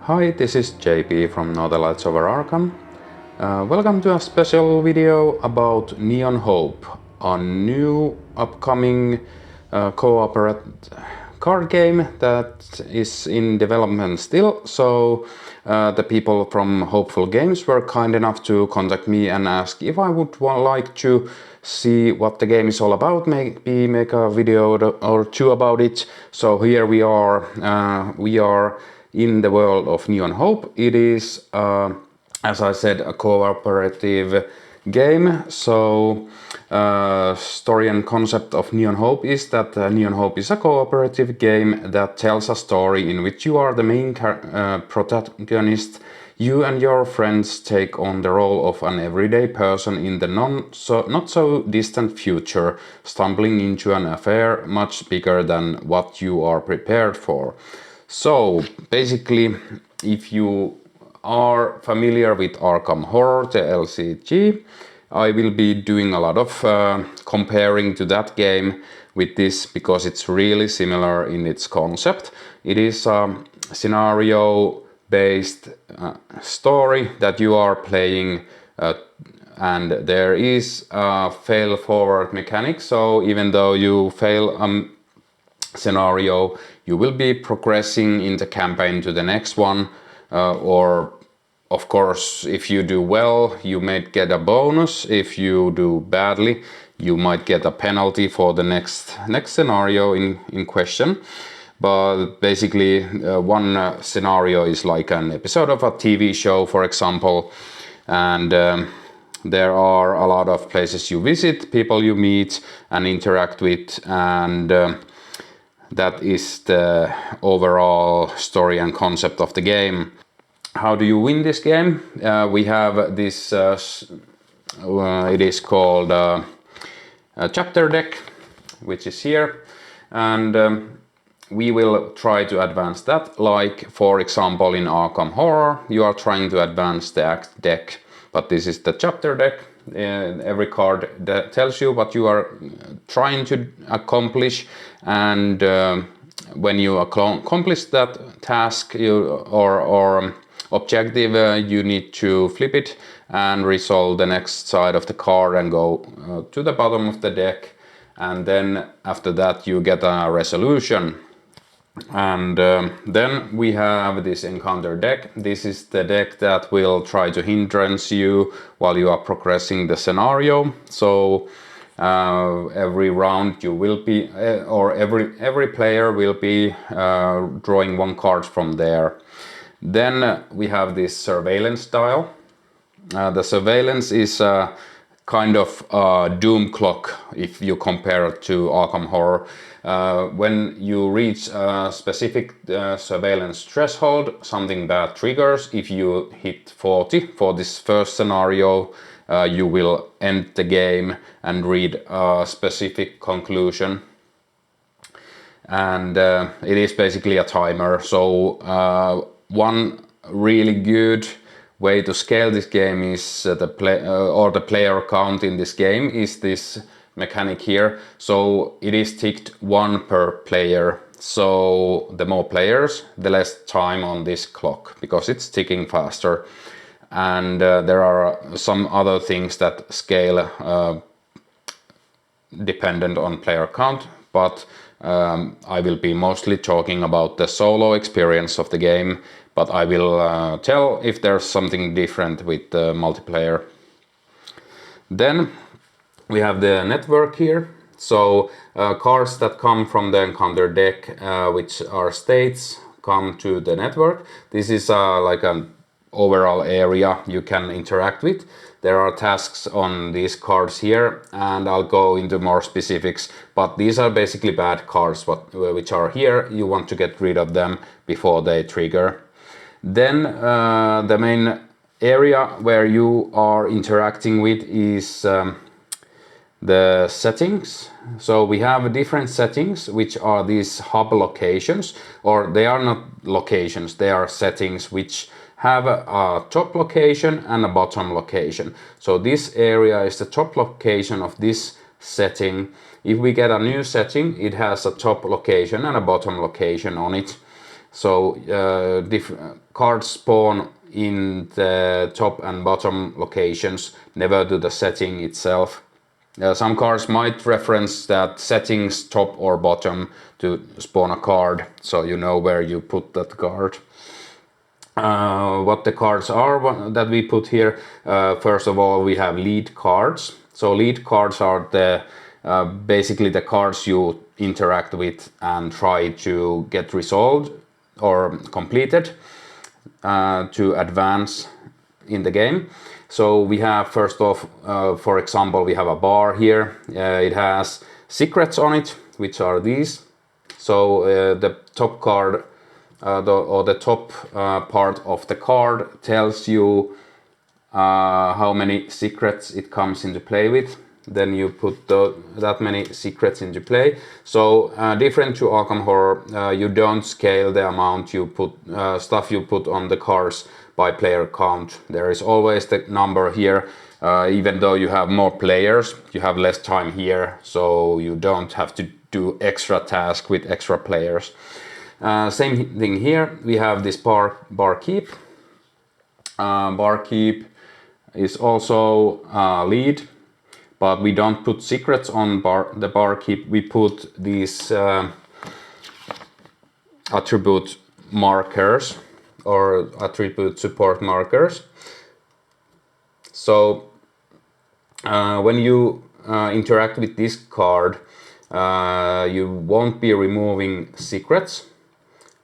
Hi, this is JP from No The Lights Over Arkham. Welcome to a special video about Neon Hope, a new upcoming cooperative card game that is in development still. So the people from Hopeful Games were kind enough to contact me and ask if I would like to see what the game is all about, maybe make a video or two about it. So here we are in the world of Neon Hope. It is, as I said, a cooperative game. So story and concept of Neon Hope is that Neon Hope is a cooperative game that tells a story in which you are the main protagonist. You and your friends take on the role of an everyday person in the not so distant future, stumbling into an affair much bigger than what you are prepared for. So basically, if you are familiar with Arkham Horror LCG, I will be doing a lot of comparing to that game with this because it's really similar in its concept. It is a scenario-based story that you are playing, and there is a fail-forward mechanic. So even though you fail scenario, you will be progressing in the campaign to the next one, or of course if you do well you might get a bonus. If you do badly you might get a penalty for the next scenario in question. But basically one scenario is like an episode of a TV show, for example, and there are a lot of places you visit, people you meet and interact with, and that is the overall story and concept of the game. How do you win this game? We have this, it is called a chapter deck, which is here, and we will try to advance that. Like, for example, in Arkham Horror, you are trying to advance the act deck, but this is the chapter deck. Every card that tells you what you are trying to accomplish, and when you accomplish that task or objective, you need to flip it and resolve the next side of the card and go to the bottom of the deck, and then after that you get a resolution. And then we have this encounter deck. This is the deck that will try to hindrance you while you are progressing the scenario. So every round you will be, or every player will be drawing one card from there. Then we have this surveillance dial. The surveillance is kind of a doom clock if you compare it to Arkham Horror. When you reach a specific surveillance threshold, something bad triggers. If you hit 40 for this first scenario, you will end the game and read a specific conclusion. And it is basically a timer. So one really good way to scale this game is the player count in this game is this mechanic here. So it is ticked 1 per player. So the more players, the less time on this clock, because it's ticking faster. And there are some other things that scale dependent on player count, but I will be mostly talking about the solo experience of the game, but I will tell if there's something different with the multiplayer. Then we have the network here. So cards that come from the encounter deck, which are states, come to the network. This is like an overall area you can interact with. There are tasks on these cards here, and I'll go into more specifics, but these are basically bad cards which are here. You want to get rid of them before they trigger. Then the main area where you are interacting with is the settings. So we have different settings, which are these hub locations, or they are not locations, they are settings which have a top location and a bottom location. So this area is the top location of this setting. If we get a new setting, it has a top location and a bottom location on it. So cards spawn in the top and bottom locations, never to the setting itself. Some cards might reference that settings top or bottom to spawn a card, so you know where you put that card. What the cards are that we put here, first of all we have lead cards. So lead cards are the basically the cards you interact with and try to get resolved or completed to advance in the game. So we have first off, for example, we have a bar here. It has secrets on it, which are these. So the top card the top part of the card tells you how many secrets it comes into play with. Then you put that many secrets into play. So different to Arkham Horror, you don't scale the amount you put, stuff you put on the cards by player count. There is always the number here. Even though you have more players, you have less time here, so you don't have to do extra tasks with extra players. Same thing here. We have this barkeep. Barkeep is also lead, but we don't put secrets on the barkeep. We put these attribute markers or attribute support markers. So when you interact with this card, you won't be removing secrets,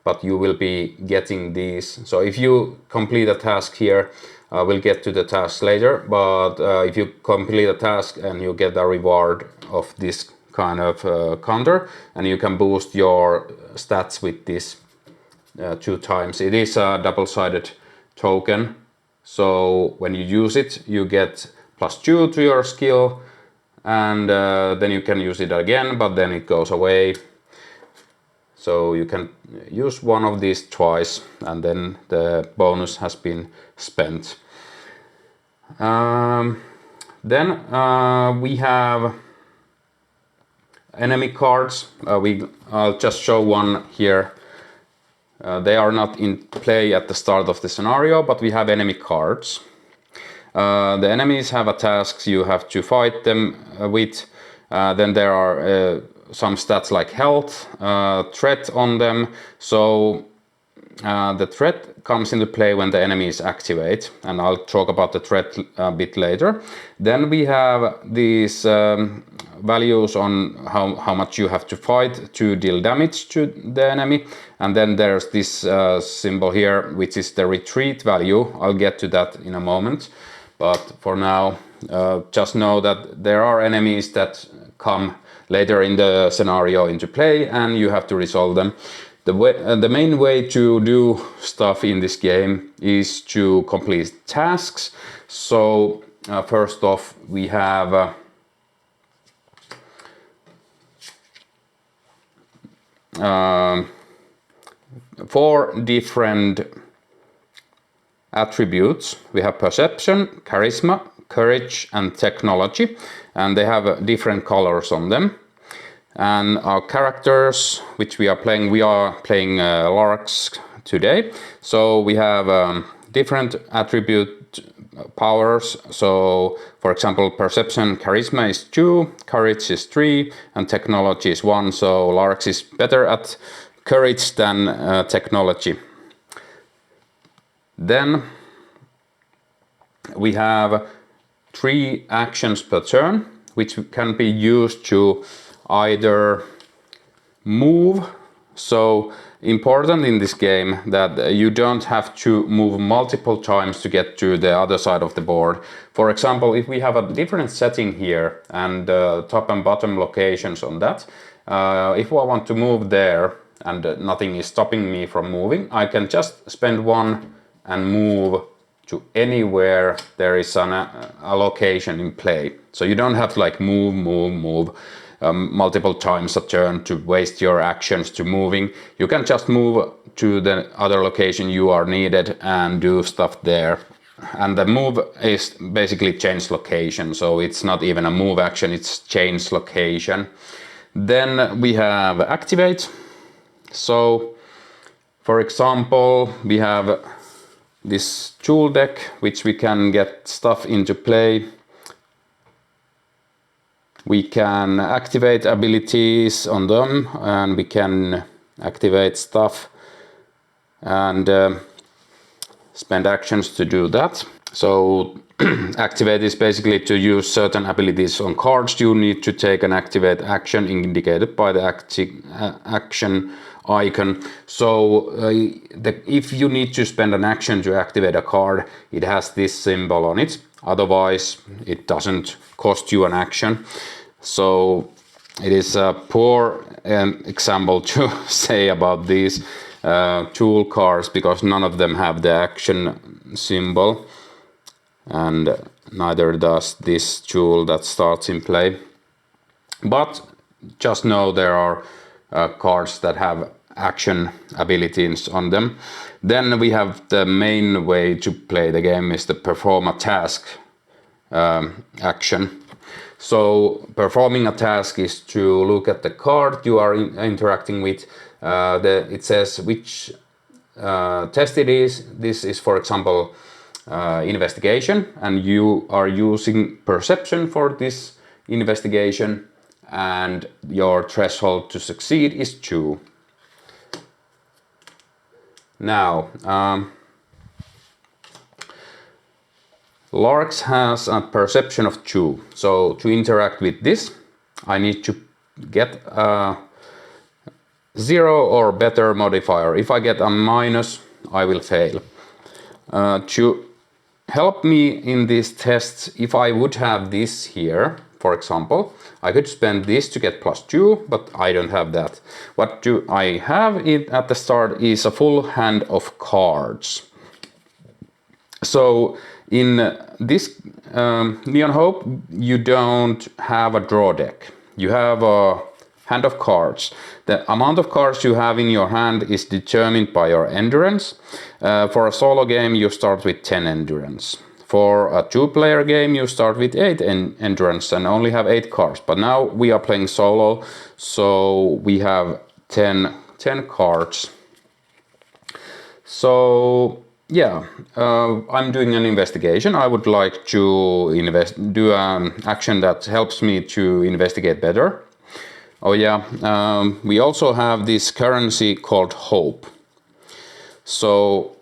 but you will be getting these. So if you complete a task here, we'll get to the task later, but if you complete a task and you get a reward of this kind of counter, and you can boost your stats with this 2 times. It is a double-sided token, so when you use it, you get +2 to your skill, and then you can use it again, but then it goes away. So you can use one of these twice, and then the bonus has been spent. Then we have enemy cards. I'll just show one here. They are not in play at the start of the scenario, but we have enemy cards. The enemies have a task you have to fight them with. Then there are some stats like health, threat on them. So the threat comes into play when the enemies activate, and I'll talk about the threat a bit later. Then we have these values on how much you have to fight to deal damage to the enemy. And then there's this symbol here, which is the retreat value. I'll get to that in a moment. But for now, just know that there are enemies that come later in the scenario into play, and you have to resolve them. The main way to do stuff in this game is to complete tasks. So first off, we have 4 different attributes. We have perception, charisma, courage, and technology, and they have different colors on them. And our characters, which we are playing Larks today. So we have different attribute powers. So for example, perception, charisma is 2, courage is 3, and technology is 1. So Larks is better at courage than technology. Then we have 3 actions per turn, which can be used to either move. So important in this game that you don't have to move multiple times to get to the other side of the board. For example, if we have a different setting here and top and bottom locations on that, if I want to move there and nothing is stopping me from moving, I can just spend 1 and move to anywhere there is a location in play. So you don't have to like move multiple times a turn to waste your actions to moving. You can just move to the other location you are needed and do stuff there. And the move is basically change location, so it's not even a move action, it's change location. Then we have activate. So For example, we have this tool deck, which we can get stuff into play. We can activate abilities on them, and we can activate stuff and spend actions to do that. So activate is basically to use certain abilities on cards. You need to take an activate action indicated by the action icon. So if you need to spend an action to activate a card, it has this symbol on it. Otherwise, it doesn't cost you an action. So it is a poor example to say about these tool cards, because none of them have the action symbol, and neither does this tool that starts in play. But just know there are cards that have action abilities on them. Then we have the main way to play the game is to perform a task action. So performing a task is to look at the card you are interacting with. It says which test it is. This is, for example, investigation, and you are using perception for this investigation, and your threshold to succeed is 2. Now, Larks has a perception of 2. So to interact with this, I need to get a 0 or better modifier. If I get a minus, I will fail. To help me in these tests, if I would have this here, for example, I could spend this to get +2, but I don't have that. What do I have at the start is a full hand of cards. So in this Neon Hope, you don't have a draw deck. You have a hand of cards. The amount of cards you have in your hand is determined by your endurance. For a solo game, you start with 10 endurance. For a 2-player game, you start with 8 endurance and only have 8 cards. But now we are playing solo, so we have 10 cards. So yeah, I'm doing an investigation. I would like to do an action that helps me to investigate better. Oh yeah, we also have this currency called hope. So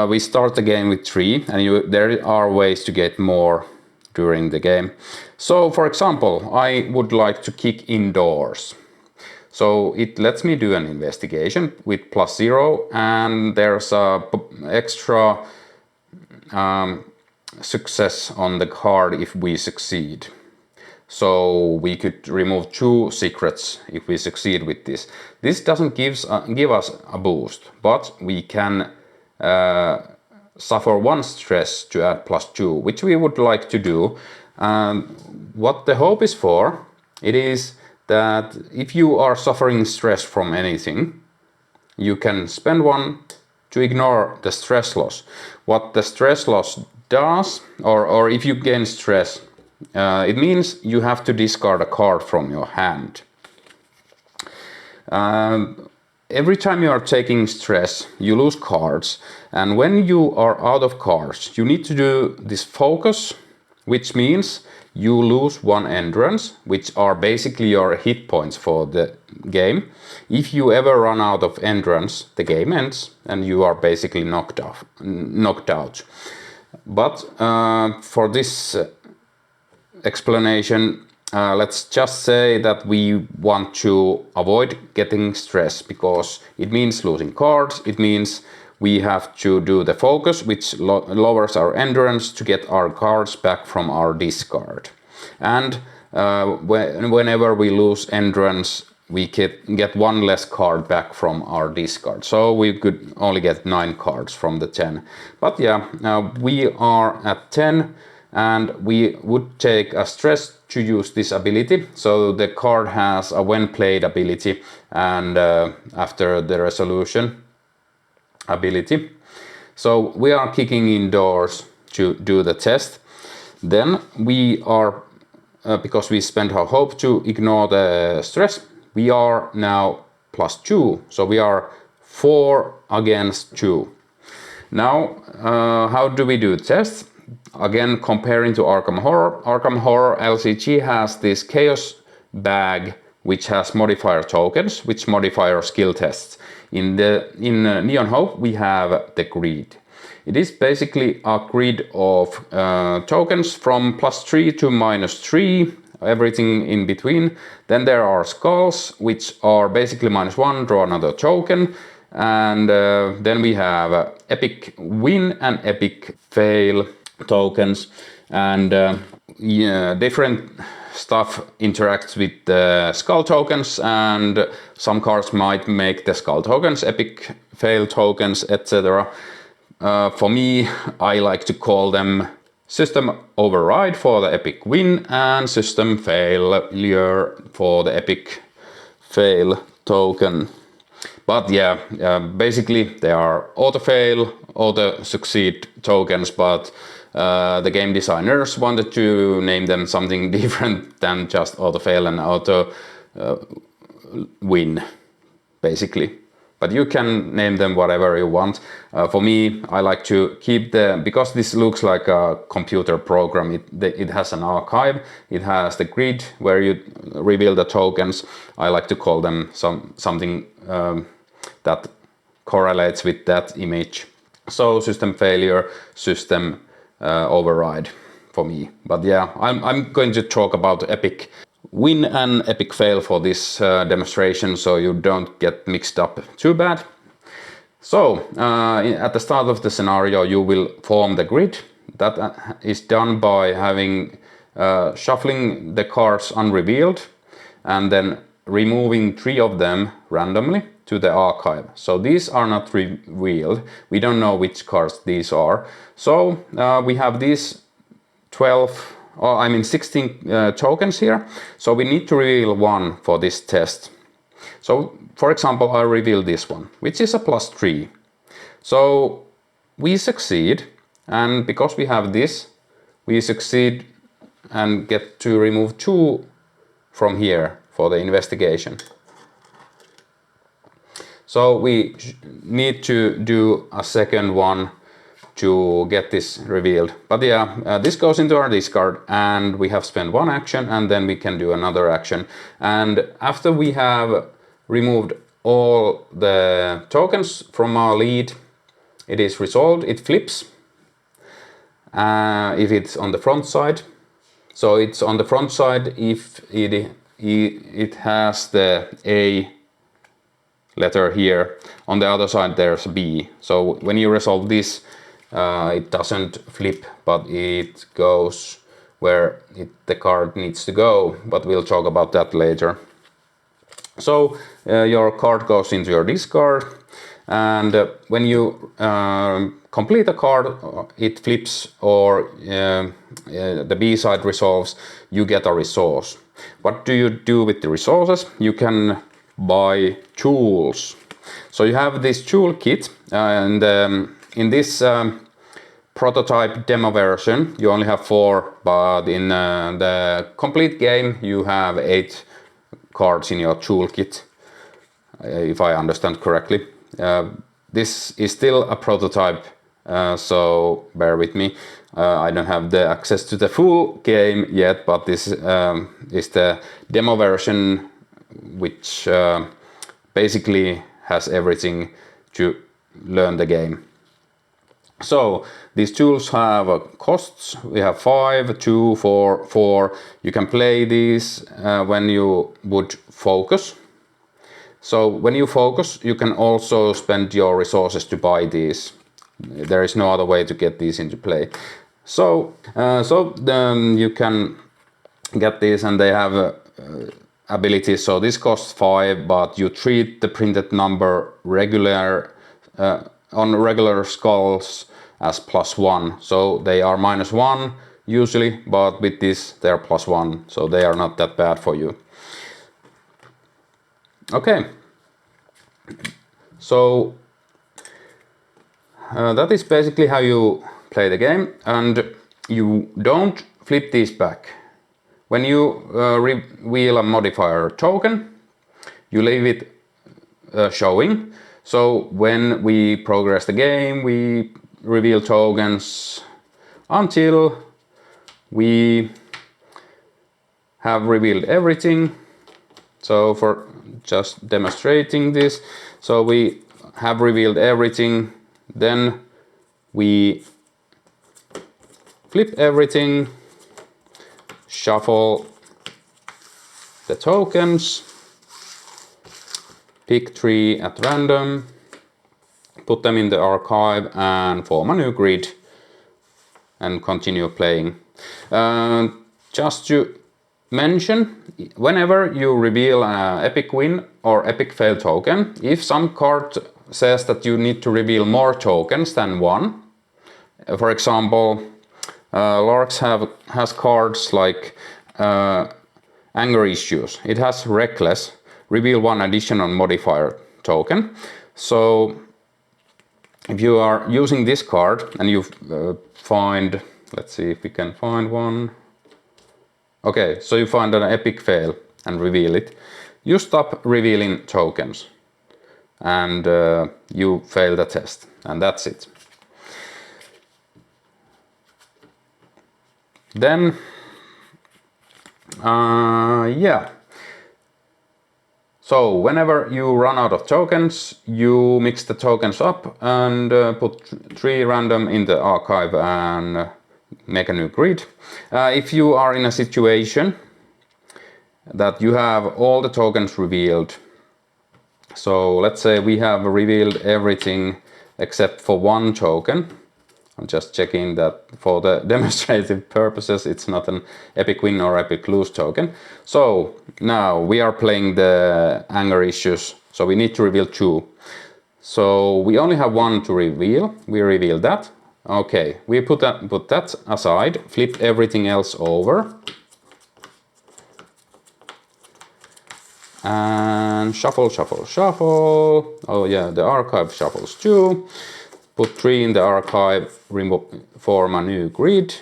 we start the game with 3, and there are ways to get more during the game. So for example, I would like to kick indoors. So it lets me do an investigation with +0, and there's a extra success on the card if we succeed. So we could remove 2 secrets if we succeed with this. This doesn't give us a boost, but we can suffer 1 stress to add +2, which we would like to do. What the hope is for, it is that if you are suffering stress from anything, you can spend 1 to ignore the stress loss. What the stress loss does, or if you gain stress, it means you have to discard a card from your hand. Every time you are taking stress, you lose cards, and when you are out of cards, you need to do this focus, which means you lose 1 endurance, which are basically your hit points for the game. If you ever run out of endurance, the game ends and you are basically knocked out. But for this explanation, let's just say that we want to avoid getting stress, because it means losing cards. It means we have to do the focus, which lowers our endurance to get our cards back from our discard. And whenever we lose endurance, we get 1 less card back from our discard. So we could only get 9 cards from the 10. But yeah, we are at 10, and we would take a stress to use this ability. So the card has a when played ability, and after the resolution ability. So we are kicking indoors to do the test. Then we are, because we spent our hope to ignore the stress, we are now +2. So we are 4 against 2. Now, how do we do tests? Again, comparing to Arkham Horror LCG has this chaos bag which has modifier tokens, which modifier skill tests. In Neon Hope we have the grid. It is basically a grid of tokens from +3 to -3, everything in between. Then there are skulls, which are basically -1, draw another token. And then we have epic win and epic fail tokens. And different stuff interacts with the skull tokens, and some cards might make the skull tokens epic fail tokens, etc. For me, I like to call them system override for the epic win and system failure for the epic fail token. But yeah, basically they are auto fail, auto succeed tokens, but the game designers wanted to name them something different than just auto fail and auto win, basically. But you can name them whatever you want. For me, I like to keep because this looks like a computer program. It has an archive, it has the grid where you reveal the tokens. I like to call them something that correlates with that image. So system failure, system override for me. But yeah, I'm going to talk about epic win and epic fail for this demonstration, so you don't get mixed up too bad. So at the start of the scenario you will form the grid. That is done by having shuffling the cards unrevealed and then removing 3 of them randomly to the archive. So these are not revealed. We don't know which cards these are. So we have these 16 tokens here. So we need to reveal 1 for this test. So for example, I reveal this one, which is a +3. So we succeed, and because we have this, we succeed and get to remove 2 from here for the investigation. So we need to do a second one to get this revealed. But yeah, this goes into our discard and we have spent 1 action, and then we can do another action. And after we have removed all the tokens from our lead, it is resolved, it flips if it's on the front side. So it's on the front side if it has the A letter here. On the other side there's B. So when you resolve this, it doesn't flip, but it goes where the card needs to go, but we'll talk about that later. So your card goes into your discard, and when you complete a card, it flips, or the B side resolves, you get a resource. What do you do with the resources? You can buy tools. So you have this tool kit, and in this prototype demo version you only have 4, but in the complete game you have 8 cards in your toolkit, if I understand correctly. This is still a prototype, so bear with me. I don't have the access to the full game yet, but this is the demo version, which basically has everything to learn the game. So these tools have costs. We have 5, 2, 4, 4. You can play these when you would focus. So when you focus, you can also spend your resources to buy these. There is no other way to get these into play. So you can get these, and they have abilities. So this costs 5, but you treat the printed number on regular skulls as +1. So they are -1 usually, but with this they're +1. So they are not that bad for you. Okay. So that is basically how you play the game, and you don't flip these back. When you reveal a modifier token, you leave it showing. So when we progress the game, we reveal tokens until we have revealed everything. So for just demonstrating this, so we have revealed everything, then we flip everything, shuffle the tokens, pick 3 at random, put them in the archive and form a new grid and continue playing. Just to mention, whenever you reveal an epic win or epic fail token, if some card says that you need to reveal more tokens than one, for example, Larks has cards like Anger Issues. It has Reckless, reveal 1 additional modifier token. So if you are using this card and you find, let's see if we can find one. Okay, so you find an epic fail and reveal it. You stop revealing tokens and you fail the test, and that's it. Then, yeah. So whenever you run out of tokens, you mix the tokens up and put 3 random in the archive and make a new grid. If you are in a situation that you have all the tokens revealed, so let's say we have revealed everything except for 1 token. I'm just checking that for the demonstrative purposes it's not an epic win or epic lose token. So now we are playing the Anger Issues, so we need to reveal 2. So we only have 1 to reveal. We reveal that. Okay, we put that aside, flip everything else over, and shuffle, shuffle, shuffle. Oh yeah, the archive shuffles too. Put 3 in the archive, form a new grid,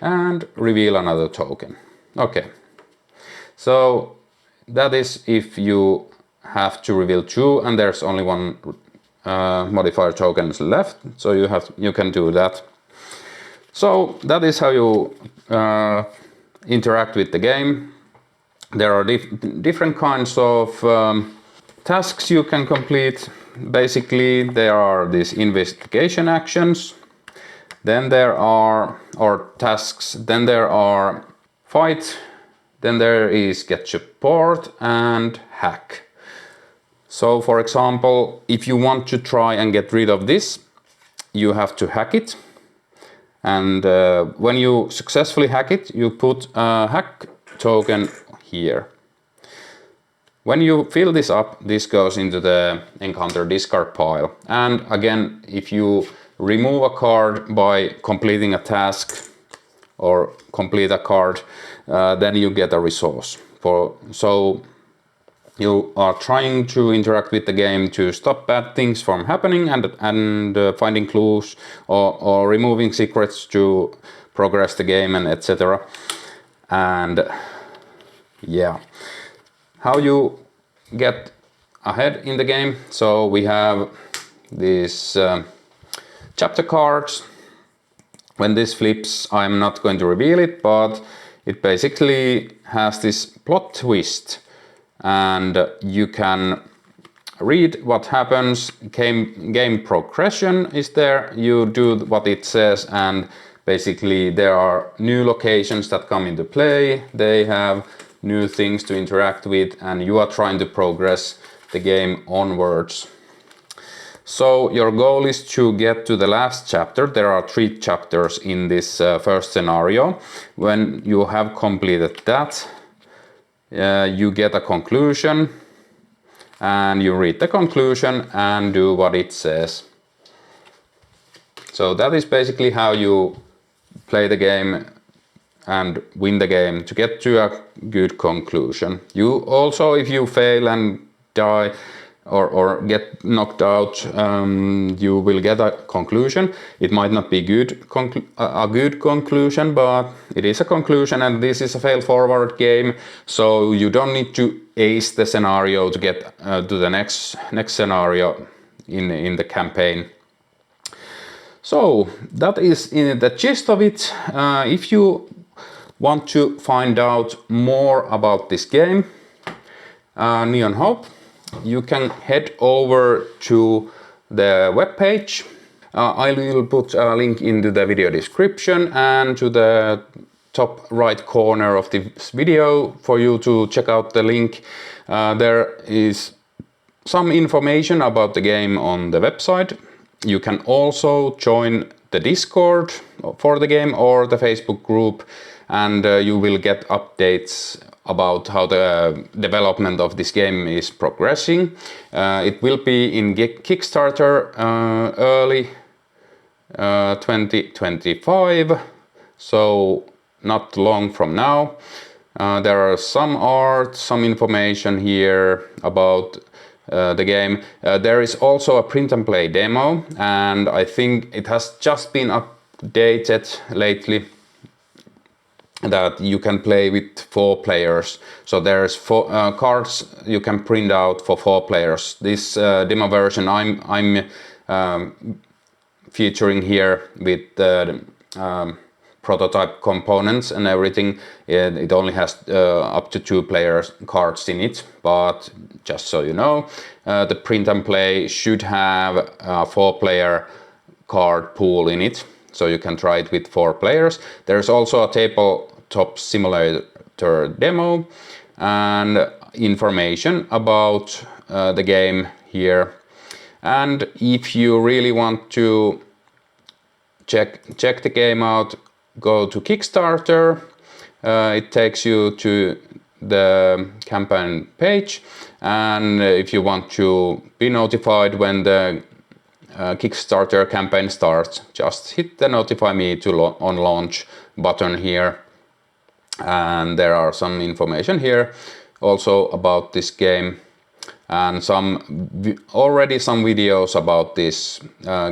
and reveal another token. Okay, so that is if you have to reveal 2 and there's only 1 modifier tokens left, so you can do that. So that is how you interact with the game. There are different kinds of tasks you can complete. Basically, there are these investigation actions, then there are, or tasks, then there are fight, then there is get support and hack. So for example, if you want to try and get rid of this, you have to hack it. And when you successfully hack it, you put a hack token here. When you fill this up, this goes into the encounter discard pile. And again, if you remove a card by completing a task or complete a card, then you get a resource. So you are trying to interact with the game to stop bad things from happening and finding clues or removing secrets to progress the game and etc. And yeah, how you get ahead in the game. So we have these chapter cards. When this flips, I'm not going to reveal it, but it basically has this plot twist. And you can read what happens. Game progression is there. You do what it says, and basically there are new locations that come into play. They have new things to interact with, and you are trying to progress the game onwards. So your goal is to get to the last chapter. There are 3 chapters in this first scenario. When you have completed that, you get a conclusion, and you read the conclusion and do what it says. So that is basically how you play the game and win the game to get to a good conclusion. You also, if you fail and die, or get knocked out, you will get a conclusion. It might not be a good conclusion, but it is a conclusion, and this is a fail forward game, so you don't need to ace the scenario to get to the next scenario in the campaign. So that is the gist of it. If you want to find out more about this game, Neon Hope, you can head over to the webpage. I will put a link into the video description and to the top right corner of this video for you to check out the link. There is some information about the game on the website. You can also join the Discord for the game or the Facebook group, and you will get updates about how the development of this game is progressing. It will be in Kickstarter early 2025, so not long from now. There are some art, some information here about the game. There is also a print and play demo, and I think it has just been updated lately that you can play with 4 players. So there's 4 cards you can print out for 4 players. This demo version I'm featuring here with the prototype components and everything. It only has up to 2 players cards in it, but just so you know, the print and play should have a 4-player card pool in it, so you can try it with 4 players. There's also a tabletop simulator demo and information about the game here. And if you really want to check the game out, go to Kickstarter. It takes you to the campaign page, and if you want to be notified when the Kickstarter campaign starts, just hit the notify me on launch button here, and there are some information here also about this game, and already some videos about this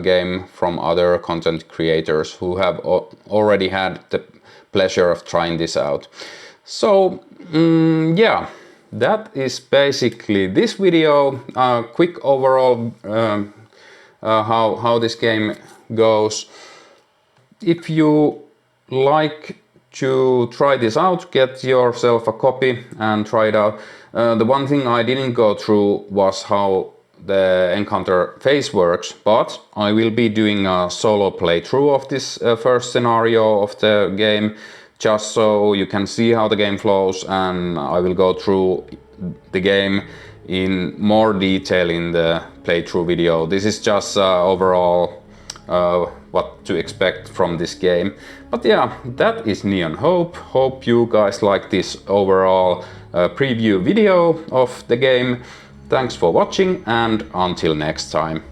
game from other content creators who have already had the pleasure of trying this out. So yeah, that is basically this video. Quick overall how this game goes. If you like to try this out, get yourself a copy and try it out. The one thing I didn't go through was how the encounter phase works, but I will be doing a solo playthrough of this first scenario of the game, just so you can see how the game flows, and I will go through the game in more detail in the playthrough video. This is just overall what to expect from this game. But yeah, that is Neon Hope. Hope you guys like this overall preview video of the game. Thanks for watching, and until next time.